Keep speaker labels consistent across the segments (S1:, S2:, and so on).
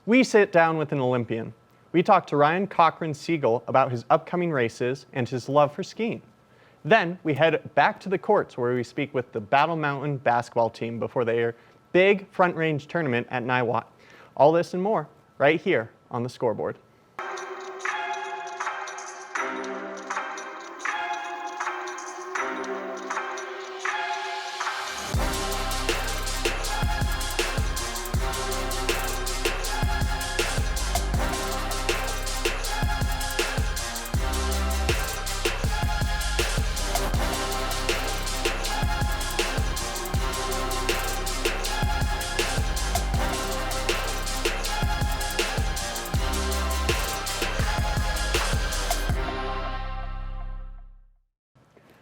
S1: We sit down with an Olympian. We talk to Ryan Cochran-Siegel about his upcoming races and his love for skiing. Then we head back to the courts where we speak with the Battle Mountain basketball team before their big Front Range tournament at Niwot. All this and more right here on the Scoreboard.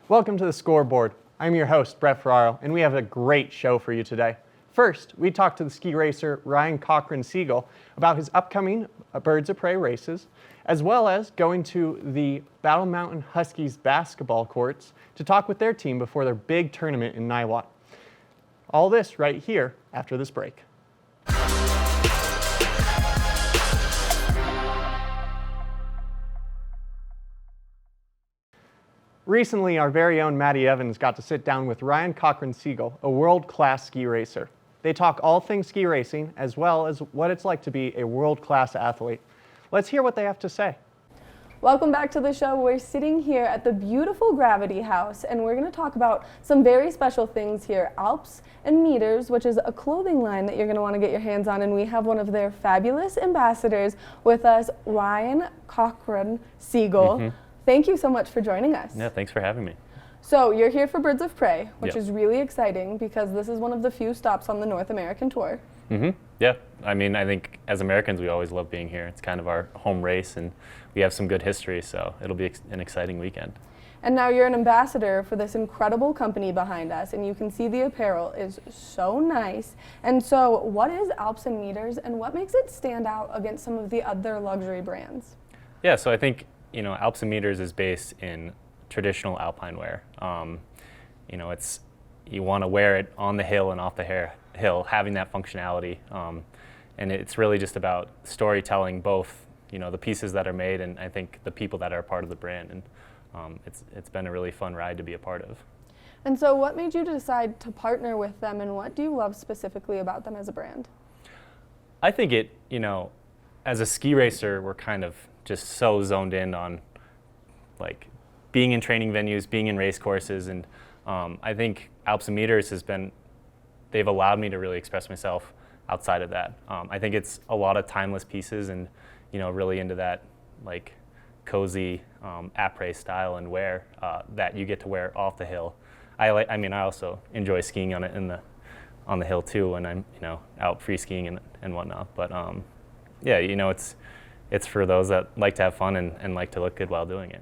S1: Welcome to the Scoreboard. I'm your host, Brett Ferraro, and we have a great show for you today. First, we talked to the ski racer Ryan Cochran-Siegel about his upcoming Birds of Prey races, as well as going to the Battle Mountain Huskies basketball courts to talk with their team before their big tournament in Niwot. All this right here after this break. Recently, our very own Maddie Evans got to sit down with Ryan Cochran-Siegel, a world-class ski racer. They talk all things ski racing, as well as what it's like to be a world-class athlete. Let's hear what they have to say.
S2: Welcome back to the show. We're sitting here at the beautiful Gravity House, and we're going to talk about some very special things here. Alps and Meters, which is a clothing line that you're going to want to get your hands on, and we have one of their fabulous ambassadors with us, Ryan Cochran-Siegel. Thank you so much for joining us.
S3: Yeah, thanks for having me.
S2: So you're here for Birds of Prey, which is really exciting because this is one of the few stops on the North American tour.
S3: Yeah, I mean, I think as Americans, we always love being here. It's kind of our home race, and we have some good history, so it'll be an exciting weekend.
S2: And now you're an ambassador for this incredible company behind us, and you can see the apparel is so nice. And so what is Alps and Meters, and what makes it stand out against some of the other luxury brands?
S3: Yeah, so I think Alps and Meters is based in traditional alpine wear. You want to wear it on the hill and off the hill, having that functionality. And it's really just about storytelling, both the pieces that are made and I think the people that are a part of the brand. And it's been a really fun ride to be a part of.
S2: And so what made you decide to partner with them, and what do you love specifically about them as a brand?
S3: I think as a ski racer, we're kind of just so zoned in on like being in training venues, being in race courses, and I think Alps and Meters they've allowed me to really express myself outside of that. I think it's a lot of timeless pieces and really into that like cozy après style and wear that you get to wear off the hill. I also enjoy skiing on it on the hill too when I'm out free skiing and whatnot. But it's for those that like to have fun and like to look good while doing it.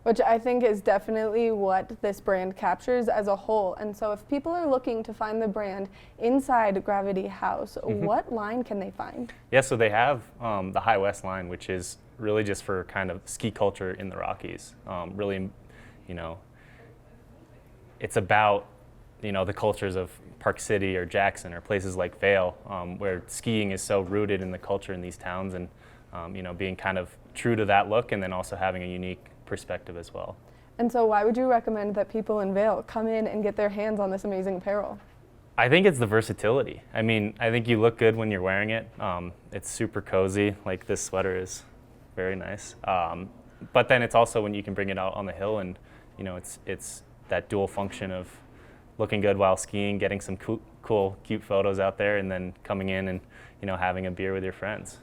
S2: Which I think is definitely what this brand captures as a whole. And so if people are looking to find the brand inside Gravity House, what line can they find?
S3: Yeah, so they have the High West line, which is really just for kind of ski culture in the Rockies. It's about the cultures of Park City or Jackson or places like Vail, where skiing is so rooted in the culture in these towns, and being kind of true to that look and then also having a unique perspective as well.
S2: And so why would you recommend that people in Vail come in and get their hands on this amazing apparel?
S3: I think it's the versatility. I mean, I think you look good when you're wearing it. It's super cozy, like this sweater is very nice. But then it's also when you can bring it out on the hill and it's that dual function of looking good while skiing, getting some cool, cute photos out there, and then coming in and having a beer with your friends.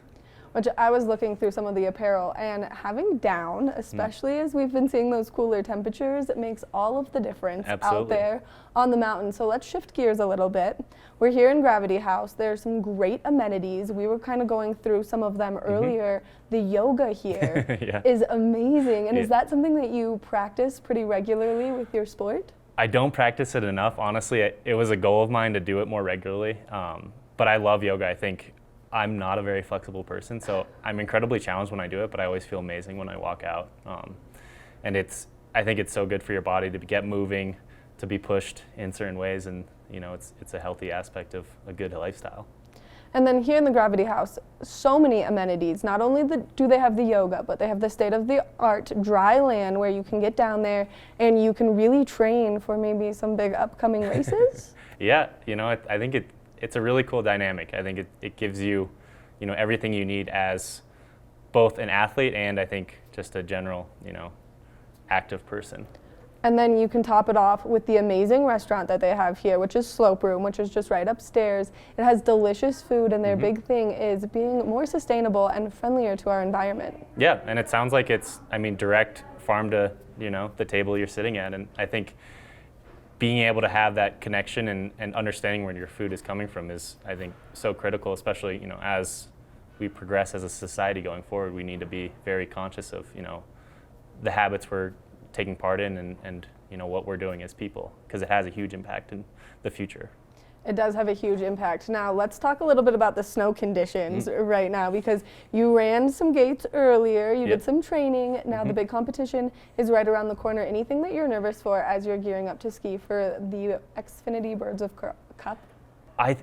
S2: Which I was looking through some of the apparel, and having down, especially as we've been seeing those cooler temperatures, it makes all of the difference out there on the mountain. So let's shift gears a little bit. We're here in Gravity House. There's some great amenities. We were kind of going through some of them earlier. The yoga here is amazing. And is that something that you practice pretty regularly with your sport?
S3: I don't practice it enough. Honestly, it was a goal of mine to do it more regularly. But I love yoga. I think I'm not a very flexible person, so I'm incredibly challenged when I do it, but I always feel amazing when I walk out. And I think it's so good for your body to get moving, to be pushed in certain ways, and it's a healthy aspect of a good lifestyle.
S2: And then here in the Gravity House, so many amenities. Not only do they have the yoga, but they have the state-of-the-art dry land where you can get down there and you can really train for maybe some big upcoming races.
S3: Yeah, I think it's a really cool dynamic. I think it gives you, everything you need as both an athlete and I think just a general, active person.
S2: And then you can top it off with the amazing restaurant that they have here, which is Slope Room, which is just right upstairs. It has delicious food, and their big thing is being more sustainable and friendlier to our environment.
S3: Yeah, and it sounds like it's, direct farm to, the table you're sitting at. And I think being able to have that connection and understanding where your food is coming from is, I think, so critical, especially, as we progress as a society going forward. We need to be very conscious of, the habits we're taking part in and what we're doing as people, because it has a huge impact in the future.
S2: It does have a huge impact. Now let's talk a little bit about the snow conditions right now, because you ran some gates earlier, you did some training, now the big competition is right around the corner. Anything that you're nervous for as you're gearing up to ski for the Xfinity Birds of Cup?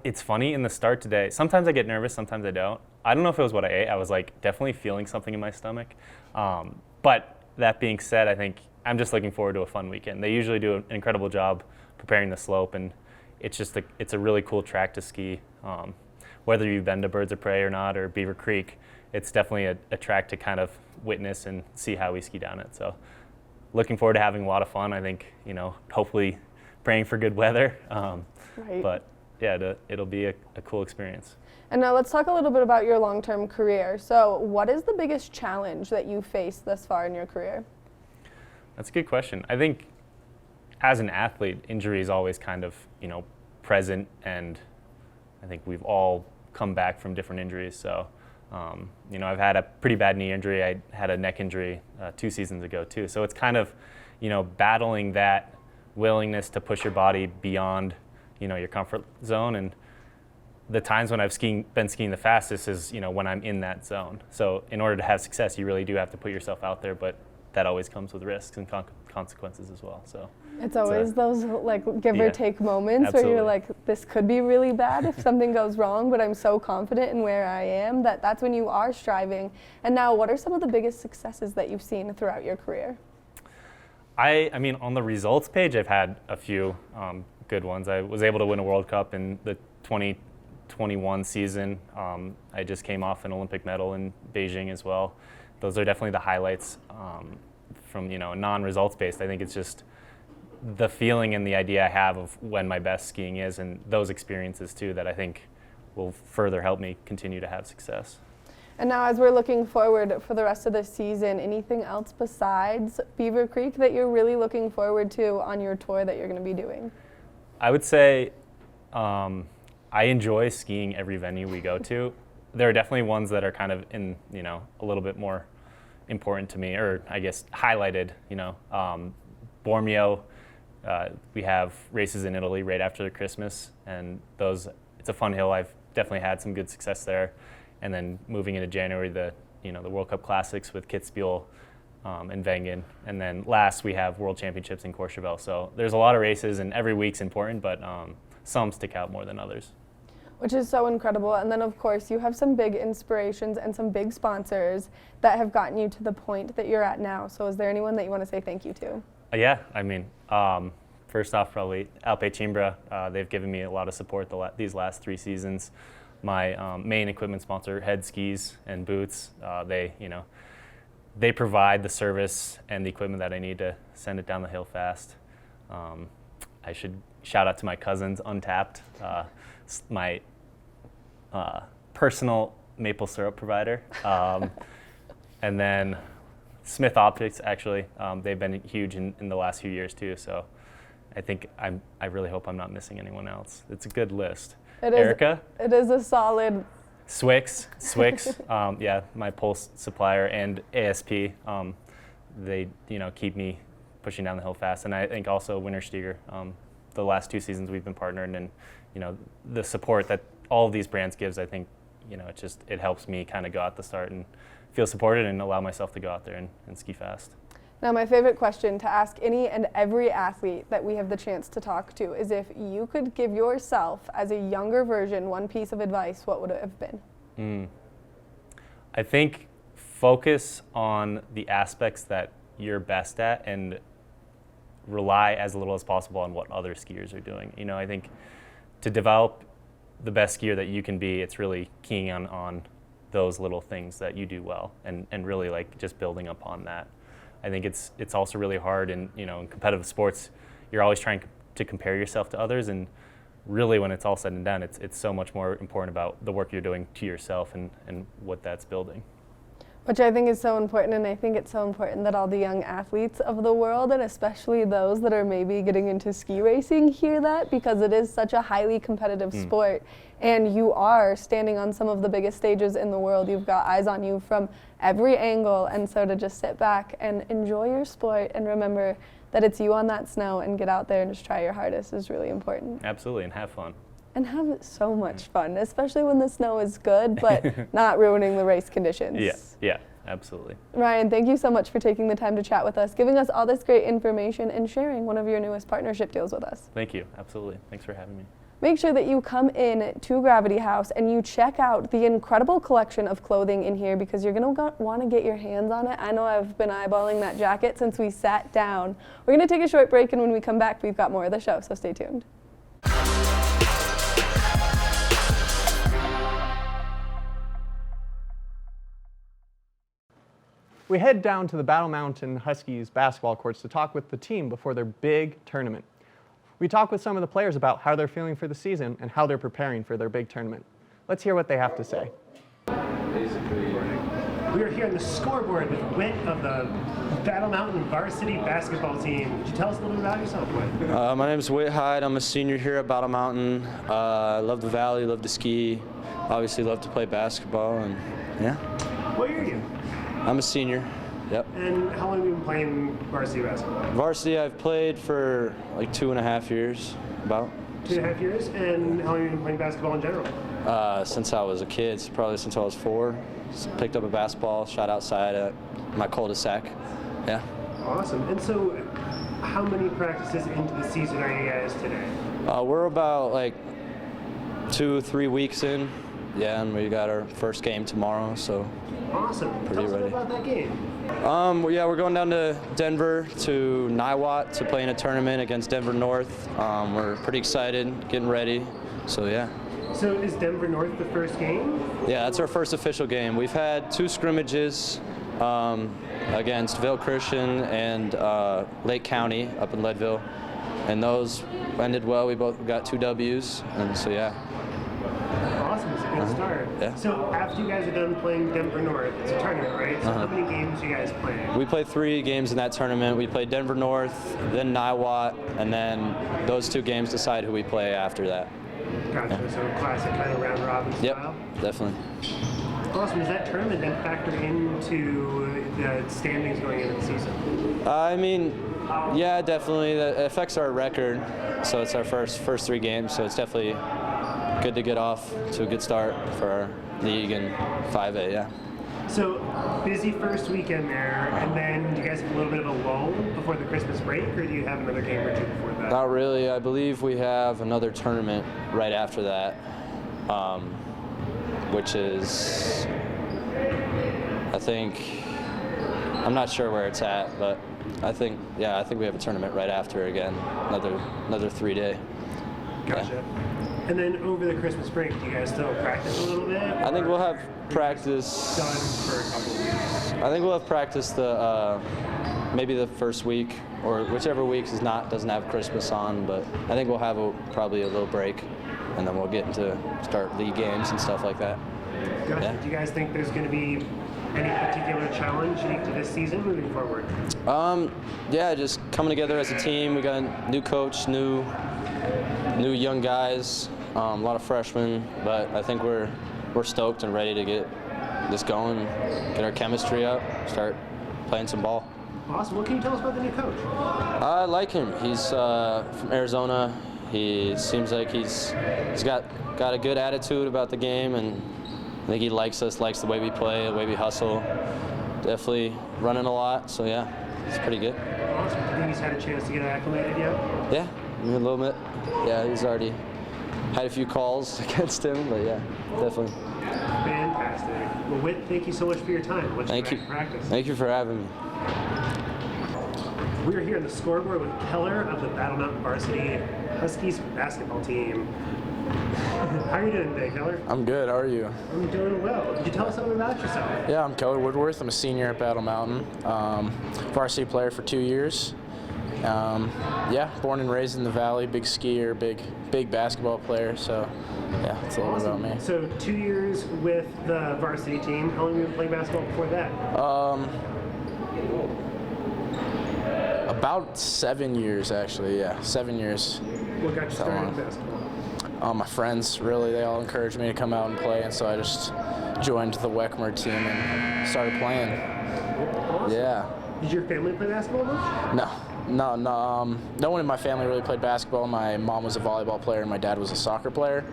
S3: It's funny, in the start today, sometimes I get nervous, sometimes I don't. I don't know if it was what I ate. I was definitely feeling something in my stomach. But that being said, I think I'm just looking forward to a fun weekend. They usually do an incredible job preparing the slope, and it's a really cool track to ski. Whether you've been to Birds of Prey or not, or Beaver Creek, it's definitely a track to kind of witness and see how we ski down it. So looking forward to having a lot of fun. I think, hopefully praying for good weather.
S2: Right.
S3: But yeah, it'll be a cool experience.
S2: And now let's talk a little bit about your long-term career. So what is the biggest challenge that you faced thus far in your career?
S3: That's a good question. I think as an athlete, injury is always kind of, present, and I think we've all come back from different injuries. So, I've had a pretty bad knee injury. I had a neck injury 2 seasons ago too. So it's kind of, battling that willingness to push your body beyond, your comfort zone. And the times when I've been skiing the fastest is, when I'm in that zone. So in order to have success, you really do have to put yourself out there, but that always comes with risks and consequences as well. So
S2: it's always those give or take moments
S3: absolutely.
S2: Where you're like, this could be really bad if something goes wrong, but I'm so confident in where I am that's when you are striving. And now, what are some of the biggest successes that you've seen throughout your career?
S3: I mean, on the results page, I've had a few good ones. I was able to win a World Cup in the 2021 season. I just came off an Olympic medal in Beijing as well. Those are definitely the highlights from, non-results based. I think it's just the feeling and the idea I have of when my best skiing is, and those experiences too, that I think will further help me continue to have success.
S2: And now, as we're looking forward for the rest of the season, anything else besides Beaver Creek that you're really looking forward to on your tour that you're going to be doing?
S3: I would say I enjoy skiing every venue we go to. There are definitely ones that are kind of in, a little bit more important to me, or I guess highlighted, Bormio. We have races in Italy right after Christmas, and it's a fun hill. I've definitely had some good success there. And then moving into January, the World Cup Classics with Kitzbühel and Wengen. And then last, we have World Championships in Courchevel. So there's a lot of races, and every week's important, but some stick out more than others.
S2: Which is so incredible. And then, of course, you have some big inspirations and some big sponsors that have gotten you to the point that you're at now. So is there anyone that you want to say thank you to?
S3: Yeah, I mean, first off, probably Alpe-Cimbra. They've given me a lot of support these last 3 seasons. My main equipment sponsor, Head Skis and Boots, they provide the service and the equipment that I need to send it down the hill fast. I should shout out to my cousins, Untapped, my personal maple syrup provider. And then Smith Optics, actually, they've been huge in the last few years too. So I think I really hope I'm not missing anyone else. It's a good list. Erica?
S2: It is a solid.
S3: Swix, yeah, my pulse supplier, and ASP. They, keep me pushing down the hill fast. And I think also Wintersteger. The last 2 seasons we've been partnered, and the support that all of these brands gives, I think, it helps me kind of go out the start and feel supported and allow myself to go out there and ski fast.
S2: Now, my favorite question to ask any and every athlete that we have the chance to talk to is if you could give yourself, as a younger version, one piece of advice, what would it have been?
S3: I think focus on the aspects that you're best at and rely as little as possible on what other skiers are doing. You know, I think to develop the best skier that you can be, it's really keying on those little things that you do well and really like just building upon that. I think it's also really hard in competitive sports. You're always trying to compare yourself to others, and really when it's all said and done, it's so much more important about the work you're doing to yourself and what that's building.
S2: Which I think is so important, and I think it's so important that all the young athletes of the world, and especially those that are maybe getting into ski racing, hear that, because it is such a highly competitive sport, and you are standing on some of the biggest stages in the world. You've got eyes on you from every angle, and so to just sit back and enjoy your sport and remember that it's you on that snow and get out there and just try your hardest is really important.
S3: Absolutely, and have fun.
S2: And have so much fun, especially when the snow is good, but not ruining the race conditions.
S3: Yeah, absolutely.
S2: Ryan, thank you so much for taking the time to chat with us, giving us all this great information, and sharing one of your newest partnership deals with us.
S3: Thank you, absolutely. Thanks for having me.
S2: Make sure that you come in to Gravity House and you check out the incredible collection of clothing in here, because you're going to want to get your hands on it. I know I've been eyeballing that jacket since we sat down. We're going to take a short break, and when we come back, we've got more of the show, so stay tuned.
S1: We head down to the Battle Mountain Huskies basketball courts to talk with the team before their big tournament. We talk with some of the players about how they're feeling for the season and how they're preparing for their big tournament. Let's hear what they have to say.
S4: We are here on the scoreboard with Whit of the Battle Mountain varsity basketball team. Could you tell us a little bit about yourself, Whit?
S5: My name is Whit Hyde. I'm a senior here at Battle Mountain. I love the valley, love to ski, obviously love to play basketball, and yeah.
S4: What year are you?
S5: I'm a senior, yep.
S4: And how long have you been playing varsity basketball?
S5: Varsity, I've played for like 2.5 years, about.
S4: 2.5 years? And how long have you been playing basketball in general?
S5: Since I was a kid, so probably since I was 4. Just picked up a basketball, shot outside at my cul-de-sac, yeah.
S4: Awesome. And so how many practices into the season are you guys today?
S5: We're about like 2-3 weeks in, yeah, and we got our first game tomorrow, so.
S4: Awesome.
S5: Pretty
S4: Tell us a
S5: ready.
S4: bit about that game.
S5: Yeah, we're going down to Denver to Niwot to play in a tournament against Denver North. We're pretty excited, getting ready, so yeah.
S4: So is Denver North the first game?
S5: Yeah, that's our first official game. We've had 2 scrimmages against Vail Christian and Lake County up in Leadville, and those ended well. We both got 2 W's, and so yeah.
S4: Awesome, it's a good start.
S5: Yeah.
S4: So after you guys are done playing Denver North, it's a tournament, right? So how many games are you guys playing?
S5: We played 3 games in that tournament. We played Denver North, then Niwot, and then those 2 games decide who we play after that.
S4: Gotcha, so classic kind of round robin style?
S5: Yep, definitely.
S4: Awesome, is that tournament then factored into the standings going into the season?
S5: I mean, yeah, definitely. That affects our record. So it's our first 3 games, so it's definitely good to get off to a good start for our league and 5A, yeah.
S4: So busy first weekend there, and then do you guys have a little bit of a lull before the Christmas break, or do you have another game or 2 before that?
S5: Not really. I believe we have another tournament right after that, which is, I think, I'm not sure where it's at, but I think we have a tournament right after again, another 3-day.
S4: Gotcha.
S5: Yeah.
S4: And then over the Christmas break, do you guys still practice a little bit?
S5: I think we'll have practice.
S4: Done for a couple of weeks.
S5: I think we'll have practice maybe the first week, or whichever week doesn't have Christmas on. But I think we'll have probably a little break, and then we'll get into start league games and stuff like that.
S4: Gotcha.
S5: Yeah.
S4: Do you guys think there's going to be any particular challenge unique to this season moving forward?
S5: Yeah, just coming together as a team. We got a new coach, new young guys, a lot of freshmen, but I think we're stoked and ready to get this going, get our chemistry up, start playing some ball.
S4: Awesome. What can you tell us about the new coach?
S5: I like him. He's from Arizona. He seems like he's got a good attitude about the game, and I think he likes us, likes the way we play, the way we hustle. Definitely running a lot, so yeah. it's pretty good.
S4: Awesome. Do you think he's had a chance to get acclimated yet?
S5: Yeah, a little bit. Yeah, he's already had a few calls against him, but yeah, definitely.
S4: Fantastic. Well, Whit, thank you so much for your time. Let's
S5: Thank you.
S4: Practice.
S5: Thank you for having me.
S4: We're here on the scoreboard with Keller of the Battle Mountain Varsity Huskies basketball team. How are you doing today, Keller?
S6: I'm good. How are you?
S4: I'm doing well. Could you tell us something about yourself?
S6: Yeah, I'm Keller Woodworth. I'm a senior at Battle Mountain. Varsity player for 2 years. Yeah, born and raised in the Valley. Big skier, big basketball player. So, yeah, that's a little bit about me.
S4: So 2 years with the varsity team. How long have you been playing basketball before that?
S6: About 7 years, actually. Yeah, 7 years.
S4: What got you started in basketball?
S6: My friends, really, they all encouraged me to come out and play, and so I just joined the Weckmer team and started playing.
S4: Awesome.
S6: Yeah.
S4: Did your family play basketball much?
S6: No. No one in my family really played basketball. My mom was a volleyball player, and my dad was a soccer player.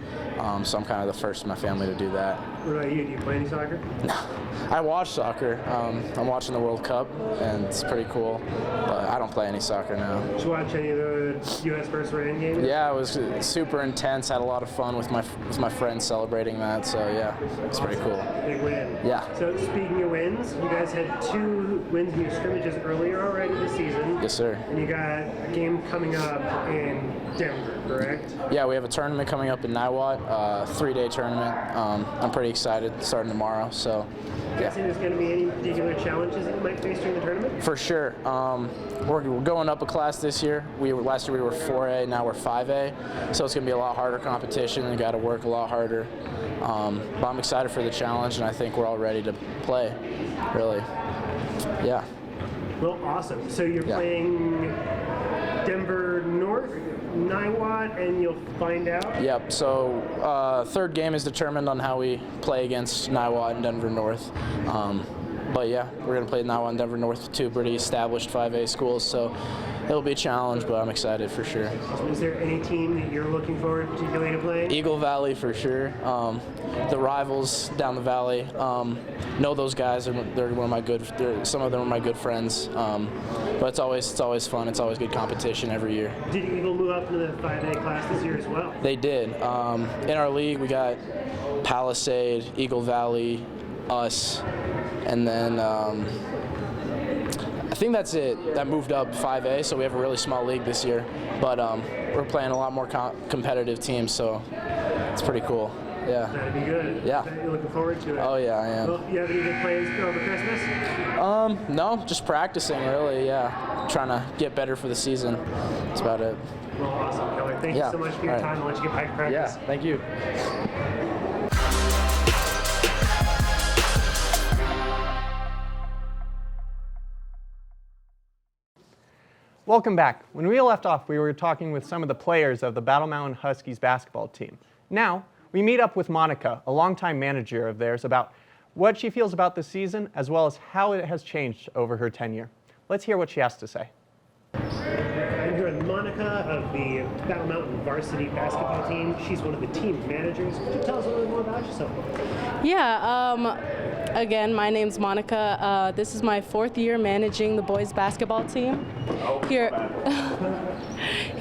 S6: So I'm kind of the first in my family to do that.
S4: What about you? Do you play any soccer?
S6: No. I watch soccer. I'm watching the World Cup, and it's pretty cool. But I don't play any soccer now.
S4: Did you watch any of the U.S. versus Iran games?
S6: Yeah, it was super intense. Had a lot of fun with my friends celebrating that. So yeah, it's pretty cool.
S4: Big win.
S6: Yeah.
S4: So speaking of wins, you guys had 2 wins in your scrimmages earlier already this season.
S6: Yes, sir.
S4: And you got a game coming up in Denver, correct?
S6: Yeah, we have a tournament coming up in Niwot, 3-day tournament. I'm pretty excited, starting tomorrow. So,
S4: Guessing there's going to be any particular challenges that you might face during the tournament?
S6: For sure. We're going up a class this year. Last year we were 4A, now we're 5A. So it's going to be a lot harder competition. We got to work a lot harder. But I'm excited for the challenge, and I think we're all ready to play. Really. Yeah.
S4: Well, awesome. So you're playing Denver North, Niwot, and you'll find out?
S6: Yep. So third game is determined on how we play against Niwot and Denver North. But yeah, we're going to play Niwot and Denver North, 2 pretty established 5A schools. So it'll be a challenge, but I'm excited for sure.
S4: Is there any team that you're looking forward particularly to playing?
S6: Eagle Valley for sure. The rivals down the valley. Know those guys. They're one of my some of them are my good friends. But it's always fun. It's always good competition every year.
S4: Did Eagle move up into the 5A class this year as well?
S6: They did. In our league, we got Palisade, Eagle Valley, us, and then I think that's it. That moved up 5A, so we have a really small league this year. But we're playing a lot more competitive teams, so it's pretty cool. Yeah.
S4: That'd be good.
S6: Yeah.
S4: You're looking forward to it.
S6: Oh yeah, I am.
S4: Well, you have any good plans over Christmas?
S6: No, just practicing really. Yeah, trying to get better for the season. That's about it.
S4: Well, awesome, Keller. Thank you so much for your time. I'll let you get back to practice.
S6: Yeah, thank you.
S1: Welcome back. When we left off, we were talking with some of the players of the Battle Mountain Huskies basketball team. Now, we meet up with Monica, a longtime manager of theirs, about what she feels about the season, as well as how it has changed over her tenure. Let's hear what she has to say.
S4: I'm here with Monica of the Battle Mountain varsity basketball team. She's one of the team managers. Could you tell us a little bit more about yourself?
S7: Yeah, again, my name's Monica. This is my 4th year managing the boys basketball team here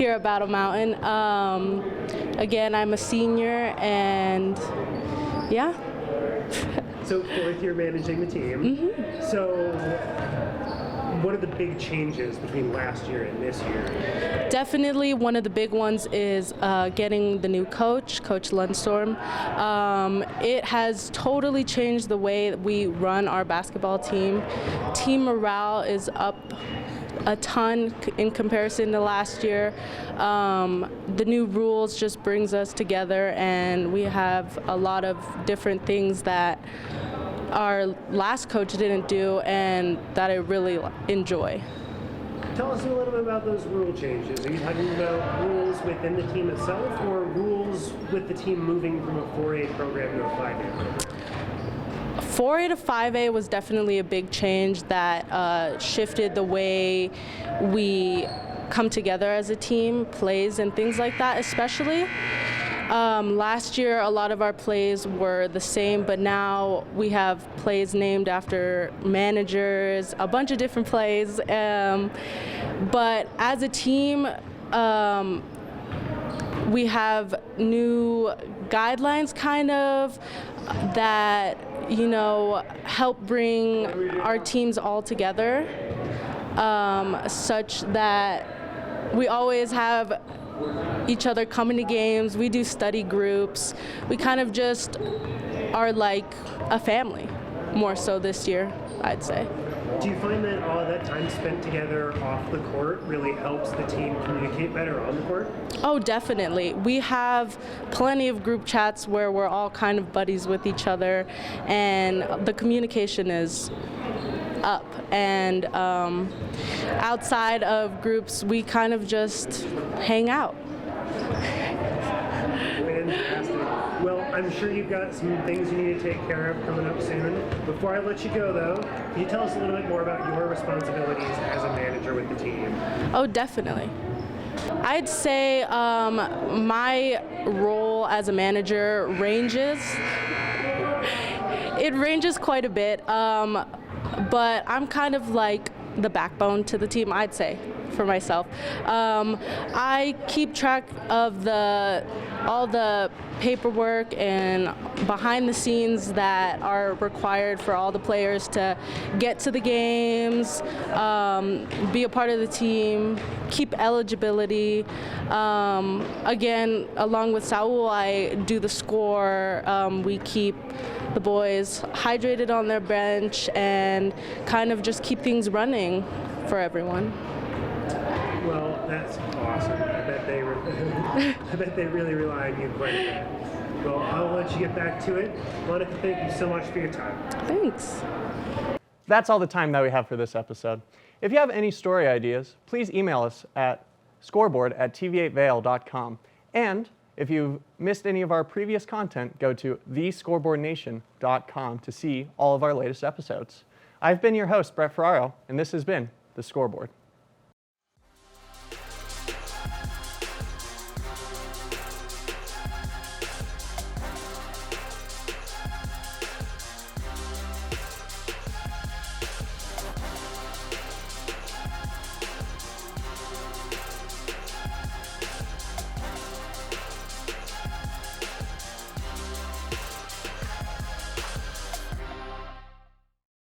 S7: at Battle Mountain. Again, I'm a senior, and yeah.
S4: So 4th year managing the team. Mm-hmm. So what are the big changes between last year and this year?
S7: Definitely one of the big ones is getting the new coach, Coach Lundstorm. It has totally changed the way that we run our basketball team. Team morale is up a ton in comparison to last year. The new rules just brings us together, and we have a lot of different things that our last coach didn't do and that I really enjoy.
S4: Tell us a little bit about those rule changes. Are you talking about rules within the team itself, or rules with the team moving from a 4A program to a 5A program?
S7: 4A to 5A was definitely a big change that shifted the way we come together as a team, plays and things like that especially. Last year, a lot of our plays were the same, but now we have plays named after managers, a bunch of different plays. But as a team, we have new guidelines kind of that, help bring our teams all together, such that we always have each other coming to games. We do study groups. We kind of just are like a family, more so this year, I'd say.
S4: Do you find that all that time spent together off the court really helps the team communicate better on the court?
S7: Oh, definitely. We have plenty of group chats where we're all kind of buddies with each other, and the communication is up. And outside of groups, we kind of just hang out.
S4: Fantastic. Well, I'm sure you've got some things you need to take care of coming up soon. Before I let you go, though, can you tell us a little bit more about your responsibilities as a manager with the team?
S7: Oh, definitely. I'd say my role as a manager ranges. It ranges quite a bit, but I'm kind of like the backbone to the team, I'd say, for myself. I keep track of all the paperwork and behind the scenes that are required for all the players to get to the games, be a part of the team, keep eligibility. Again, along with Saul, I do the score. We keep the boys hydrated on their bench and kind of just keep things running for everyone.
S4: Well, that's awesome. I bet they really rely on you quite a bit. Well, I'll let you get back to it. Monica, thank you so much for your time.
S7: Thanks.
S1: That's all the time that we have for this episode. If you have any story ideas, please email us at scoreboard@tv8vail.com. And if you've missed any of our previous content, go to thescoreboardnation.com to see all of our latest episodes. I've been your host, Brett Ferraro, and this has been The Scoreboard.